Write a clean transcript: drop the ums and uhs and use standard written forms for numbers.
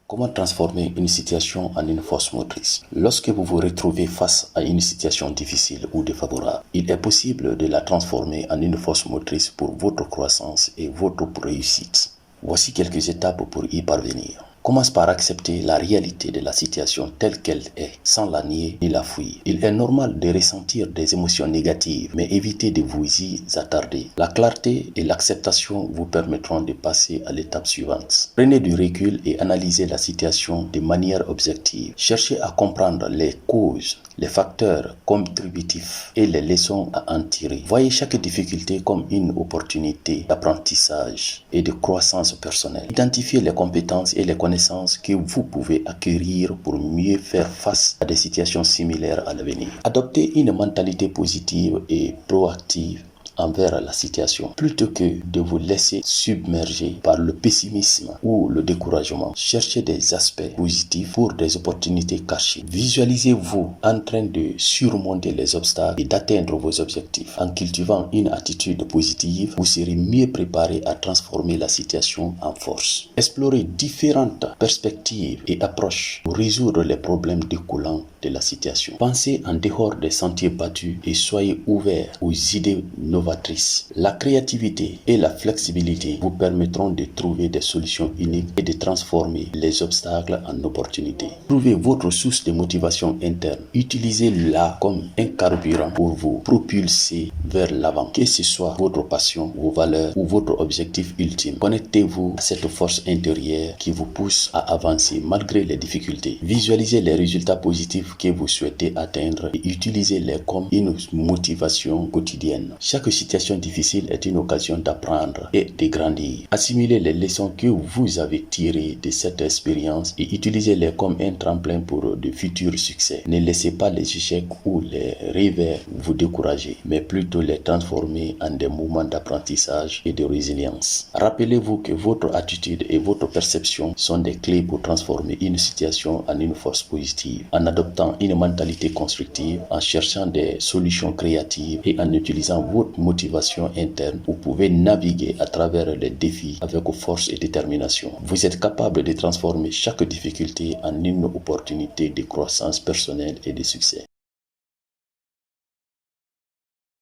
Comment transformer une situation en une force motrice? Lorsque vous vous retrouvez face à une situation difficile ou défavorable, il est possible de la transformer en une force motrice pour votre croissance et votre réussite. Voici quelques étapes pour y parvenir. Commence par accepter la réalité de la situation telle qu'elle est, sans la nier ni la fuir. Il est normal de ressentir des émotions négatives, mais évitez de vous y attarder. La clarté et l'acceptation vous permettront de passer à l'étape suivante. Prenez du recul et analysez la situation de manière objective. Cherchez à comprendre les causes, les facteurs contributifs et les leçons à en tirer. Voyez chaque difficulté comme une opportunité d'apprentissage et de croissance personnelle. Identifiez les compétences et les connaissances que vous pouvez acquérir pour mieux faire face à des situations similaires à l'avenir. Adoptez une mentalité positive et proactive envers la situation, plutôt que de vous laisser submerger par le pessimisme ou le découragement. Cherchez des aspects positifs pour des opportunités cachées. Visualisez-vous en train de surmonter les obstacles et d'atteindre vos objectifs. En cultivant une attitude positive, vous serez mieux préparé à transformer la situation en force. Explorez différentes perspectives et approches pour résoudre les problèmes découlant de la situation. Pensez en dehors des sentiers battus et soyez ouvert aux idées novatrices. La créativité et la flexibilité vous permettront de trouver des solutions uniques et de transformer les obstacles en opportunités. Trouvez votre source de motivation interne. Utilisez-la comme un carburant pour vous propulser vers l'avant. Que ce soit votre passion, vos valeurs ou votre objectif ultime, connectez-vous à cette force intérieure qui vous pousse à avancer malgré les difficultés. Visualisez les résultats positifs que vous souhaitez atteindre et utilisez-les comme une motivation quotidienne. Chaque situation difficile est une occasion d'apprendre et de grandir. Assimilez les leçons que vous avez tirées de cette expérience et utilisez-les comme un tremplin pour de futurs succès. Ne laissez pas les échecs ou les revers vous décourager, mais plutôt les transformer en des moments d'apprentissage et de résilience. Rappelez-vous que votre attitude et votre perception sont des clés pour transformer une situation en une force positive. En adoptant une mentalité constructive, en cherchant des solutions créatives et en utilisant votre motivation interne, vous pouvez naviguer à travers les défis avec force et détermination. Vous êtes capable de transformer chaque difficulté en une opportunité de croissance personnelle et de succès.